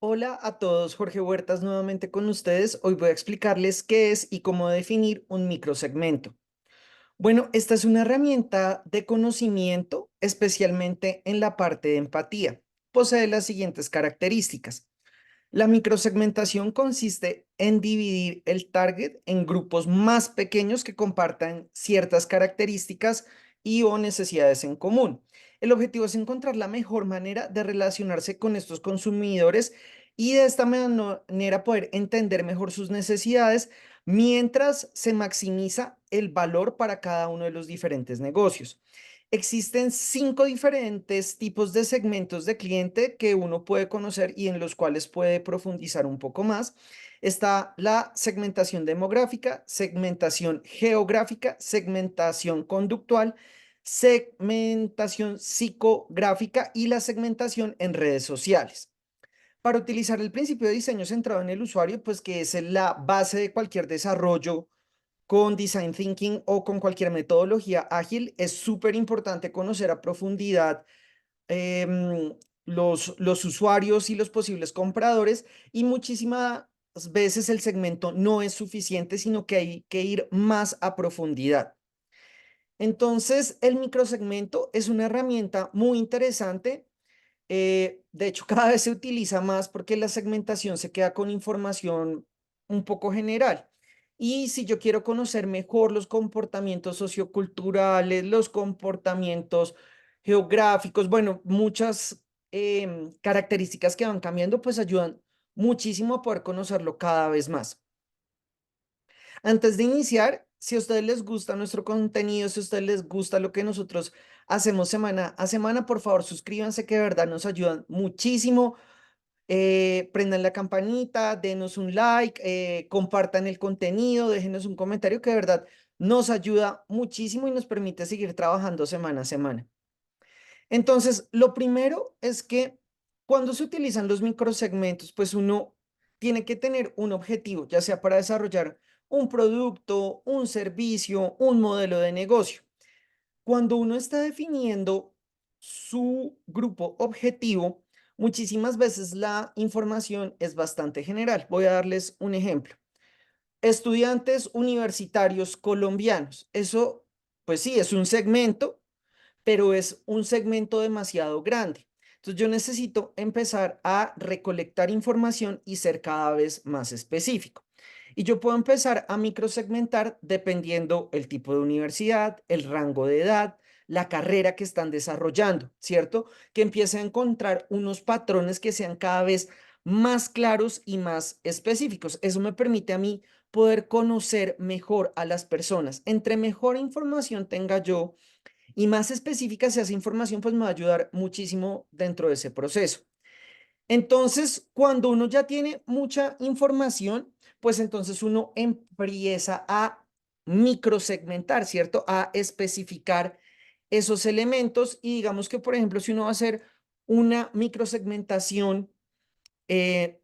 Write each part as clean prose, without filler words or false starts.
Hola a todos, Jorge Huertas nuevamente con ustedes. Hoy voy a explicarles qué es y cómo definir un microsegmento. Bueno, esta es una herramienta de conocimiento, especialmente en la parte de empatía. Posee las siguientes características. La microsegmentación consiste en dividir el target en grupos más pequeños que compartan ciertas características y o necesidades en común. El objetivo es encontrar la mejor manera de relacionarse con estos consumidores y de esta manera poder entender mejor sus necesidades mientras se maximiza el valor para cada uno de los diferentes negocios. Existen 5 diferentes tipos de segmentos de cliente que uno puede conocer y en los cuales puede profundizar un poco más. Está la segmentación demográfica, segmentación geográfica, segmentación conductual, segmentación psicográfica y la segmentación en redes sociales. Para utilizar el principio de diseño centrado en el usuario, pues que es la base de cualquier desarrollo con design thinking o con cualquier metodología ágil, es súper importante conocer a profundidad los usuarios y los posibles compradores, y muchísimas veces el segmento no es suficiente, sino que hay que ir más a profundidad. Entonces, el microsegmento es una herramienta muy interesante. De hecho, cada vez se utiliza más porque la segmentación se queda con información un poco general. Y si yo quiero conocer mejor los comportamientos socioculturales, los comportamientos geográficos, bueno, muchas características que van cambiando, pues ayudan muchísimo a poder conocerlo cada vez más. Antes de iniciar, si a ustedes les gusta nuestro contenido, si a ustedes les gusta lo que nosotros hacemos semana a semana, por favor suscríbanse que de verdad nos ayudan muchísimo. Prendan la campanita, denos un like, compartan el contenido, déjenos un comentario que de verdad nos ayuda muchísimo y nos permite seguir trabajando semana a semana. Entonces, lo primero es que cuando se utilizan los microsegmentos, pues uno tiene que tener un objetivo, ya sea para desarrollar un producto, un servicio, un modelo de negocio. Cuando uno está definiendo su grupo objetivo, muchísimas veces la información es bastante general. Voy a darles un ejemplo. Estudiantes universitarios colombianos. Eso, pues sí, es un segmento, pero es un segmento demasiado grande. Entonces yo necesito empezar a recolectar información y ser cada vez más específico. Y yo puedo empezar a microsegmentar dependiendo el tipo de universidad, el rango de edad, la carrera que están desarrollando, ¿cierto? Que empiece a encontrar unos patrones que sean cada vez más claros y más específicos. Eso me permite a mí poder conocer mejor a las personas. Entre mejor información tenga yo y más específica sea esa información, pues me va a ayudar muchísimo dentro de ese proceso. Entonces, cuando uno ya tiene mucha información, pues entonces uno empieza a microsegmentar, ¿cierto? A especificar esos elementos y digamos que, por ejemplo, si uno va a hacer una microsegmentación, eh,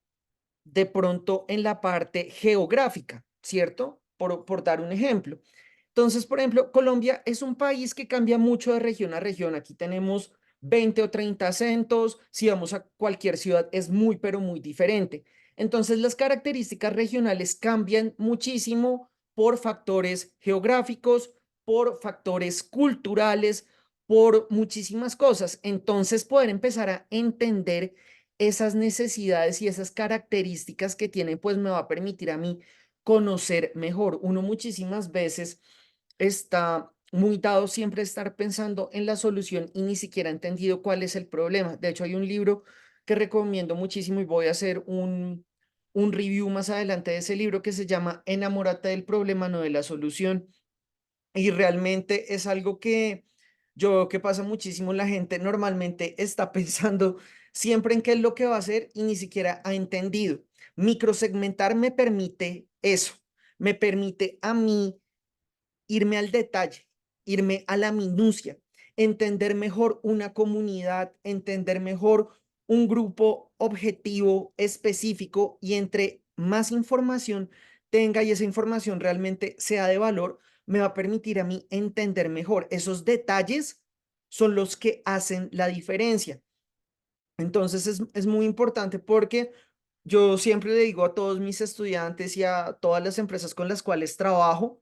de pronto en la parte geográfica, ¿cierto? Por dar un ejemplo. Entonces, por ejemplo, Colombia es un país que cambia mucho de región a región. Aquí tenemos 20 o 30 acentos. Si vamos a cualquier ciudad es muy, pero muy diferente. Entonces, las características regionales cambian muchísimo por factores geográficos, por factores culturales, por muchísimas cosas. Entonces, poder empezar a entender esas necesidades y esas características que tienen, pues me va a permitir a mí conocer mejor. Uno muchísimas veces está muy dado siempre a estar pensando en la solución y ni siquiera ha entendido cuál es el problema. De hecho, hay un libro que recomiendo muchísimo y voy a hacer un review más adelante de ese libro que se llama Enamórate del problema, no de la solución. Y realmente es algo que yo veo que pasa muchísimo. La gente normalmente está pensando siempre en qué es lo que va a hacer y ni siquiera ha entendido. Microsegmentar me permite eso, me permite a mí irme al detalle, irme a la minucia, entender mejor una comunidad, entender mejor un grupo objetivo específico y entre más información tenga y esa información realmente sea de valor, me va a permitir a mí entender mejor. Esos detalles son los que hacen la diferencia. Entonces es muy importante porque Yo siempre le digo a todos mis estudiantes y a todas las empresas con las cuales trabajo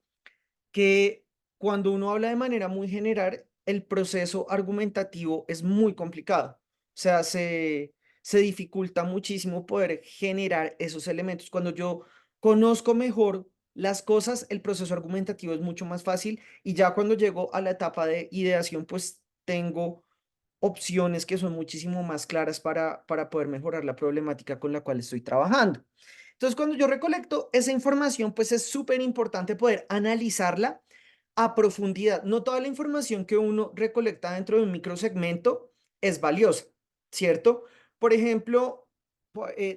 que cuando uno habla de manera muy general, el proceso argumentativo es muy complicado. O sea, se dificulta muchísimo poder generar esos elementos. Cuando yo conozco mejor las cosas, el proceso argumentativo es mucho más fácil y ya cuando llego a la etapa de ideación, pues tengo opciones que son muchísimo más claras para poder mejorar la problemática con la cual estoy trabajando. Entonces, cuando yo recolecto esa información, pues es súper importante poder analizarla a profundidad. No toda la información que uno recolecta dentro de un microsegmento es valiosa, ¿cierto? Por ejemplo,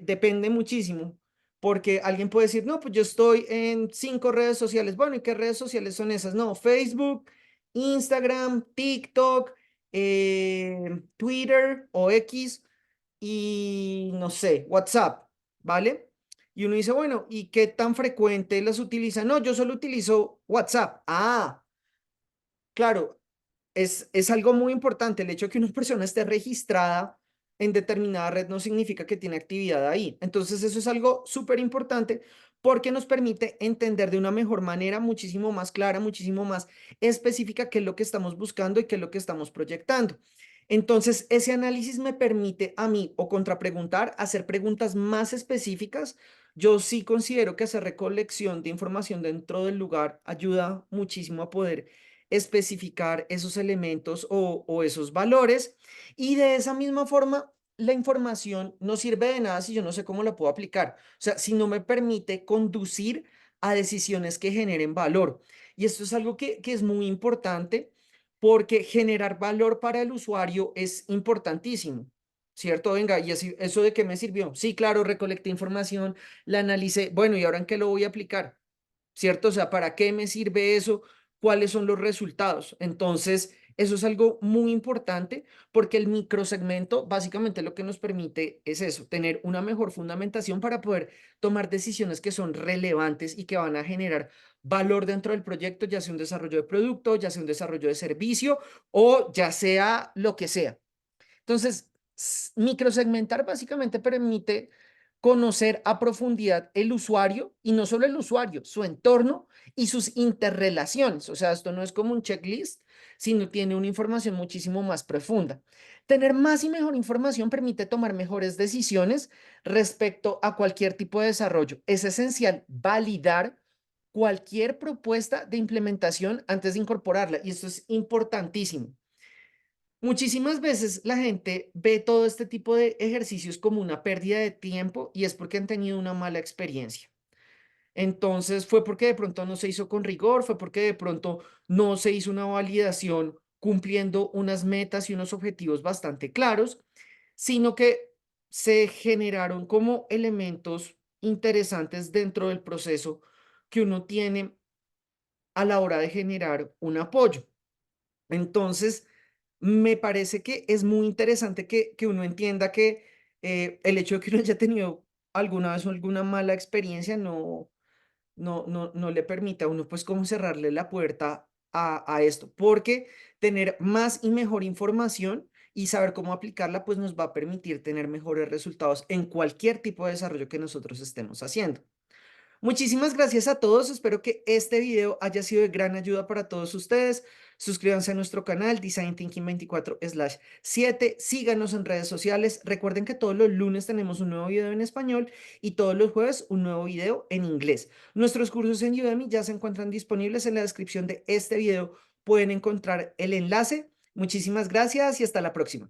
depende muchísimo, porque alguien puede decir, no, pues yo estoy en 5 redes sociales. Bueno, ¿y qué redes sociales son esas? No, Facebook, Instagram, TikTok, Twitter o X y no sé, WhatsApp, ¿vale? Y uno dice, bueno, ¿y qué tan frecuente las utiliza? No, yo solo utilizo WhatsApp. Ah, claro, es algo muy importante. El hecho de que una persona esté registrada en determinada red no significa que tiene actividad ahí. Entonces, eso es algo súper importante porque nos permite entender de una mejor manera, muchísimo más clara, muchísimo más específica qué es lo que estamos buscando y qué es lo que estamos proyectando. Entonces, ese análisis me permite a mí o contrapreguntar, hacer preguntas más específicas. Yo sí considero que hacer recolección de información dentro del lugar ayuda muchísimo a poder especificar esos elementos o esos valores. Y de esa misma forma, la información no sirve de nada si yo no sé cómo la puedo aplicar. O sea, si no me permite conducir a decisiones que generen valor. Y esto es algo que es muy importante porque generar valor para el usuario es importantísimo. ¿Cierto? Venga, ¿y eso de qué me sirvió? Sí, claro, recolecté información, la analicé. Bueno, ¿y ahora en qué lo voy a aplicar? ¿Cierto? O sea, ¿para qué me sirve eso? ¿Cuáles son los resultados? Entonces, eso es algo muy importante porque el microsegmento básicamente lo que nos permite es eso, tener una mejor fundamentación para poder tomar decisiones que son relevantes y que van a generar valor dentro del proyecto, ya sea un desarrollo de producto, ya sea un desarrollo de servicio o ya sea lo que sea. Entonces, microsegmentar básicamente permite conocer a profundidad el usuario y no solo el usuario, su entorno y sus interrelaciones. O sea, esto no es como un checklist, sino tiene una información muchísimo más profunda. Tener más y mejor información permite tomar mejores decisiones respecto a cualquier tipo de desarrollo. Es esencial validar cualquier propuesta de implementación antes de incorporarla y esto es importantísimo. Muchísimas veces la gente ve todo este tipo de ejercicios como una pérdida de tiempo y es porque han tenido una mala experiencia. Entonces fue porque de pronto no se hizo con rigor, fue porque de pronto no se hizo una validación cumpliendo unas metas y unos objetivos bastante claros, sino que se generaron como elementos interesantes dentro del proceso que uno tiene a la hora de generar un apoyo. Entonces, me parece que es muy interesante que uno entienda que el hecho de que uno haya tenido alguna vez alguna mala experiencia no le permite a uno pues como cerrarle la puerta a esto, porque tener más y mejor información y saber cómo aplicarla pues nos va a permitir tener mejores resultados en cualquier tipo de desarrollo que nosotros estemos haciendo. Muchísimas gracias a todos. Espero que este video haya sido de gran ayuda para todos ustedes. Suscríbanse a nuestro canal Design Thinking 24/7. Síganos en redes sociales. Recuerden que todos los lunes tenemos un nuevo video en español y todos los jueves un nuevo video en inglés. Nuestros cursos en Udemy ya se encuentran disponibles en la descripción de este video. Pueden encontrar el enlace. Muchísimas gracias y hasta la próxima.